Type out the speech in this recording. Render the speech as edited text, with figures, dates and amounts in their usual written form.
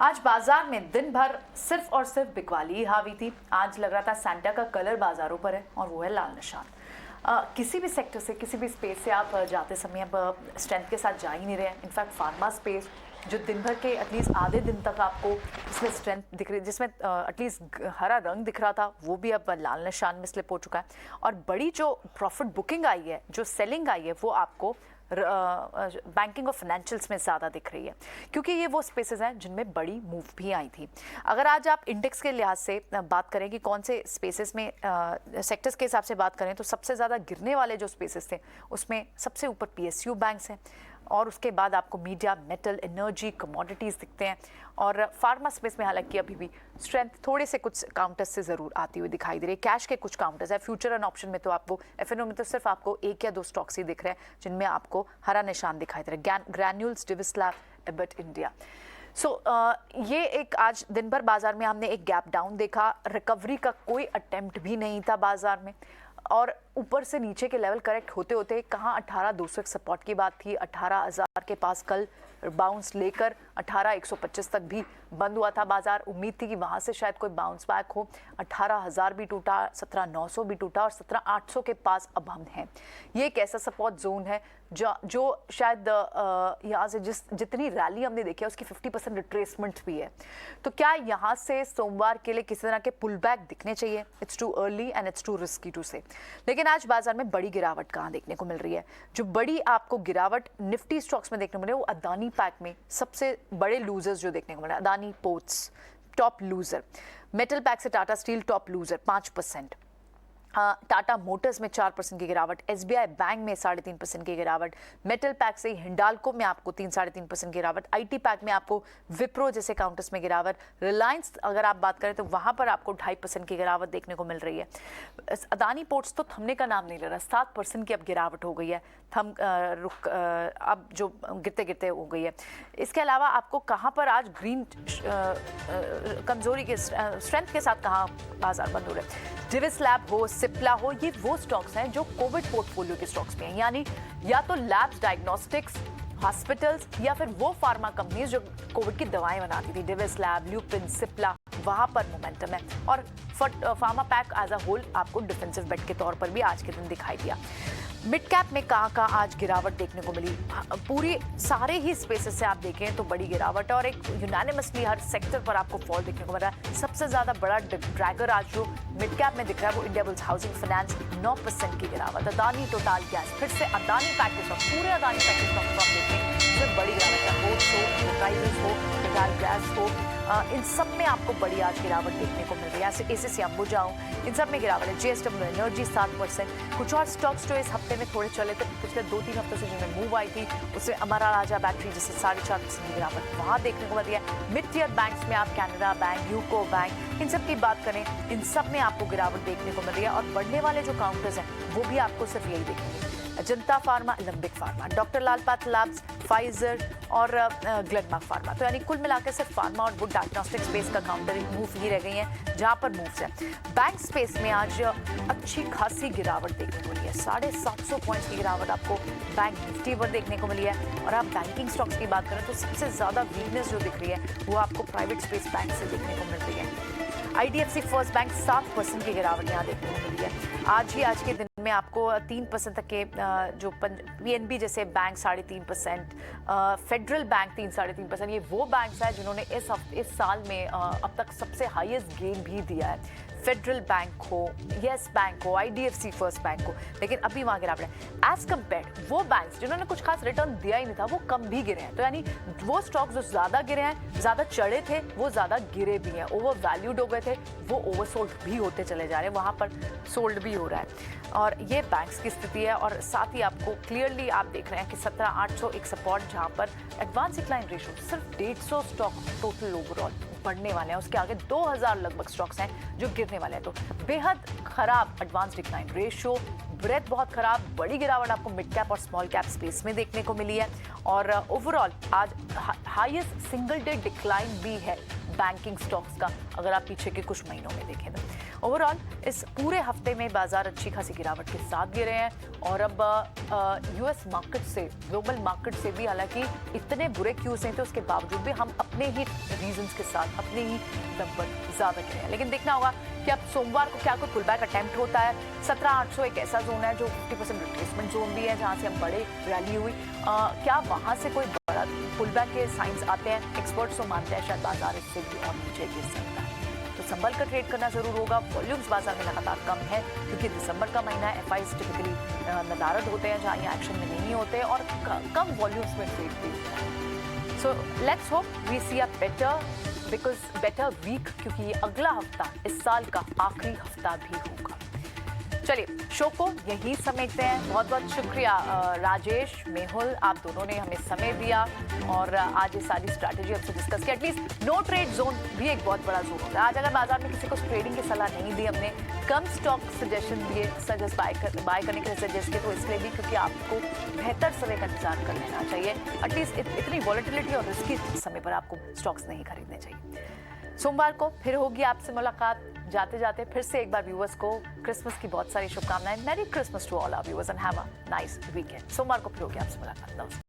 आज बाजार में दिन भर सिर्फ और सिर्फ बिकवाली ही हावी थी। आज लग रहा था सैंटा का कलर बाजारों पर है और वो है लाल निशान। किसी भी सेक्टर से, किसी भी स्पेस से आप जाते समय अब स्ट्रेंथ के साथ जा ही नहीं रहे हैं। इनफैक्ट फार्मा स्पेस जो दिन भर के एटलीस्ट आधे दिन तक आपको इसमें स्ट्रेंथ दिख रही, जिसमें एटलीस्ट हरा रंग दिख रहा था, वो भी अब लाल निशान में स्लिप हो चुका है। और बड़ी जो प्रॉफिट बुकिंग आई है, जो सेलिंग आई है, वो आपको बैंकिंग और फाइनेंशियल्स में ज़्यादा दिख रही है, क्योंकि ये वो स्पेसेस हैं जिनमें बड़ी मूव भी आई थी। अगर आज आप इंडेक्स के लिहाज से बात करें कि कौन से स्पेसेस में सेक्टर्स के हिसाब से बात करें, तो सबसे ज़्यादा गिरने वाले जो स्पेसेस थे उसमें सबसे ऊपर पीएसयू बैंक्स हैं, और उसके बाद आपको मीडिया, मेटल, एनर्जी, कमोडिटीज़ दिखते हैं। और फार्मा स्पेस में हालांकि अभी भी स्ट्रेंथ थोड़े से कुछ काउंटर्स से ज़रूर आती हुई दिखाई दे रही है। कैश के कुछ काउंटर्स है, फ्यूचर एंड ऑप्शन में तो आपको, एफएनओ में तो सिर्फ आपको एक या दो स्टॉक्स ही दिख रहे हैं जिनमें आपको हरा निशान दिखाई दे रहा है, Granules, Divi's lab, Abbott India. ये एक आज दिन भर बाजार में हमने एक गैप डाउन देखा, रिकवरी का कोई अटेम्प्ट भी नहीं था बाजार में, और ऊपर से नीचे के लेवल करेक्ट होते होते कहाँ 18,200 सपोर्ट की बात थी, 18,000 के पास कल बाउंस लेकर 18,125 तक भी बंद हुआ था बाजार। उम्मीद थी कि वहाँ से शायद कोई बाउंस बैक हो। 18,000 भी टूटा, 17,900 भी टूटा, और 17,800 के पास अब हम हैं। ये एक ऐसा सपोर्ट जोन है जो शायद यहाँ से जितनी रैली हमने देखी है उसकी 50% रिट्रेसमेंट भी है। तो क्या यहाँ से सोमवार के लिए किसी तरह के पुल बैक दिखने चाहिए? It's too early and it's too risky to say. लेकिन आज बाजार में बड़ी गिरावट कहाँ देखने को मिल रही है? जो बड़ी आपको गिरावट निफ्टी स्टॉक्स में देखने को मिल रही है वो अदानी पैक में सबसे बड़े लूजर्स जो देखने को मिल रहे हैं। Adani ports top loser, metal pack से Tata steel top loser 5%, Tata motors में 4% की गिरावट, एसबीआई बैंक में 3.5% की गिरावट, मेटल पैक से हिंडाल्को में आपको 3-3.5% की गिरावट, आईटी पैक में आपको विप्रो जैसे काउंटर्स में गिरावट, रिलायंस अगर आप बात करें तो वहां पर आपको 2.5% की गिरावट देखने को मिल रही है। अदानी पोर्ट्स तो थमने का नाम नहीं ले रहा, 7% की अब गिरावट हो गई है, अब जो गिरते गिरते हो गई है। इसके अलावा आपको कहाँ पर आज ग्रीन कमजोरी के स्ट्रेंथ के साथ कहाँ बाजार बंद हो रहे हैं? डिविस लैब हो, सिप्ला हो, ये वो स्टॉक्स हैं जो कोविड पोर्टफोलियो के स्टॉक्स में हैं, यानी या तो लैब्स, डायग्नोस्टिक्स, हॉस्पिटल्स, या फिर वो फार्मा कंपनीज जो कोविड की दवाएं बनाती थी। डिविस लैब, ल्यूपिन, सिप्ला, वहां पर मोमेंटम है। और pharma pack as a whole आपको डिफेंसिव बेट के तौर पर भी आज के दिन दिखाई दिया। मिड कैप में कहाँ आज गिरावट देखने को मिली? पूरी सारे ही स्पेसेस से आप देखें तो बड़ी गिरावट है, और एक यूनानिमसली हर सेक्टर पर आपको फॉल देखने को मिल रहा है। सबसे ज्यादा बड़ा ड्रैगर आज जो मिड कैप में दिख रहा है वो इंडियाबुल्स हाउसिंग फाइनेंस, 9% की गिरावट। अदानी टोटल गैस, फिर से अदानी पैकेज, पूरे अदानी पैकेज का आप देखें सिर्फ बड़ी गिरावट है। होट्स हो, प्राइवेट हो, टोटल गैस हो, इन सब में आपको बड़ी आज गिरावट देखने को मिल रही है। एसीसी अंबुजा हो, इन सब में गिरावट है। JSW energy 7%। कुछ और स्टॉक्स जो इस हफ्ते में थोड़े चले थे, पिछले 2-3 हफ्तों से जिनमें मूव आई थी, उससे अमरा राजा बैटरी जैसे 4.5% की गिरावट वहाँ देखने को मिल रही है। मिड टियर बैंक्स में आप कैनरा बैंक, यूको बैंक, इन सब की बात करें, इन सब में आपको गिरावट देखने को मिल रही है। और बढ़ने वाले जो काउंटर्स हैं वो भी आपको सिर्फ यही देखेंगे, Ajanta pharma, Alembic pharma, doctor Lal path labs, Pfizer और ग्लेनमार्क फार्मा। तो यानी कुल मिलाकर सिर्फ फार्मा और वुड डायग्नोस्टिक स्पेस का काउंटर मूव ही रह गई है जहां पर मूव्स है। बैंक स्पेस में आज अच्छी खासी गिरावट देखने को मिली है, 750 पॉइंट्स की गिरावट आपको बैंक निफ्टी पर देखने को मिली है। और आप बैंकिंग स्टॉक्स की बात करें तो सबसे ज्यादा वीकनेस जो दिख रही है वो आपको प्राइवेट स्पेस बैंक से देखने को मिल रही है। आईडीएफसी फर्स्ट बैंक 7% की गिरावट यहाँ देखने को मिली है। आज के दिन में आपको 3% तक के जो पीएनबी जैसे बैंक 3.5%, फेडरल बैंक 3-3.5%, ये वो बैंक्स हैं जिन्होंने इस साल में अब तक सबसे हाईएस्ट गेन भी दिया है। फेडरल बैंक हो, येस बैंक हो, आईडीएफसी फर्स्ट बैंक हो, लेकिन अभी वहाँ गिरावट है। एज कम्पेयर वो बैंक्स जिन्होंने कुछ खास रिटर्न दिया ही नहीं था, वो कम भी गिरे हैं। तो यानी वो स्टॉक्स जो ज़्यादा गिरे हैं, ज़्यादा चढ़े थे, वो ज़्यादा गिरे भी हैं। ओवर वैल्यूड हो गए थे, वो ओवरसोल्ड भी होते चले जा रहे हैं, वहाँ पर सोल्ड भी हो रहा है। और ये बैंक्स की स्थिति है। और साथ ही आपको क्लियरली आप देख रहे हैं कि 17,800 एक सपोर्ट, जहाँ पर एडवांस डिक्लाइन रेशो सिर्फ 150 स्टॉक टोटल ओवरऑल बढ़ने वाले हैं, उसके आगे 2000 लगभग स्टॉक्स हैं जो गिरने वाले हैं। तो बेहद खराब एडवांस डिक्लाइन रेशियो, ब्रेथ बहुत खराब, बड़ी गिरावट आपको मिड कैप और स्मॉल कैप स्पेस में देखने को मिली है। और ओवरऑल आज हाईएस्ट सिंगल डे डिक्लाइन भी है बैंकिंग स्टॉक्स का अगर आप पीछे के कुछ महीनों में देखें तो ओवरऑल इस पूरे हफ्ते में बाजार अच्छी खासी गिरावट के साथ गिरे हैं और अब यूएस मार्केट से, ग्लोबल मार्केट से भी हालांकि इतने बुरे क्यूज नहीं थे उसके बावजूद भी हम अपने ही रीजंस के साथ अपने ही दम पर ज्यादा गिरे हैं। लेकिन देखना होगा कि अब सोमवार को क्या कोई पुल बैक अटेम्प्ट होता है। 17,800 एक ऐसा जोन है जो 50% रिट्रेसमेंट जोन भी है जहां से हम बड़े रैली हुई, क्या वहां से कोई बड़ा पुल बैक के साइंस आते हैं? एक्सपर्ट्स तो मानते हैं शायद बाजार इससे भी और नीचे गिर सकता है, तो संभल कर ट्रेड करना जरूर होगा। वॉल्यूम्स बाजार में लगातार कम है क्योंकि दिसंबर का महीना है, एफआईज टिपिकली नदारद होते हैं जहां ये एक्शन में नहीं होते और कम वॉल्यूम्स में ट्रेड भी होता है। So let's hope we see a better week, क्योंकि ये अगला हफ्ता इस साल का आखिरी हफ्ता भी होगा। चलिए शो को यही समेटते हैं। बहुत बहुत शुक्रिया राजेश, मेहुल, आप दोनों ने हमें समय दिया और आज ये सारी स्ट्रैटेजी हमसे डिस्कस की। एटलीस्ट नो ट्रेड जोन भी एक बहुत बड़ा जोन होता है। आज अगर बाजार में किसी को ट्रेडिंग की सलाह नहीं दी, हमने कम स्टॉक सजेशन दिए, बाय करने के लिए सजेस्ट किए, तो इसलिए भी क्योंकि आपको बेहतर समय का इंतजार कर लेना चाहिए। एटलीस्ट इतनी वॉलेटिलिटी और रिस्की समय पर आपको स्टॉक्स नहीं खरीदने चाहिए। सोमवार को फिर होगी आपसे मुलाकात। जाते जाते फिर से एक बार व्यूअर्स को क्रिसमस की बहुत सारी शुभकामनाएं। Merry Christmas to all our viewers and have a nice weekend. सोमवार को फिर होगी आपसे मुलाकात। नमस्कार।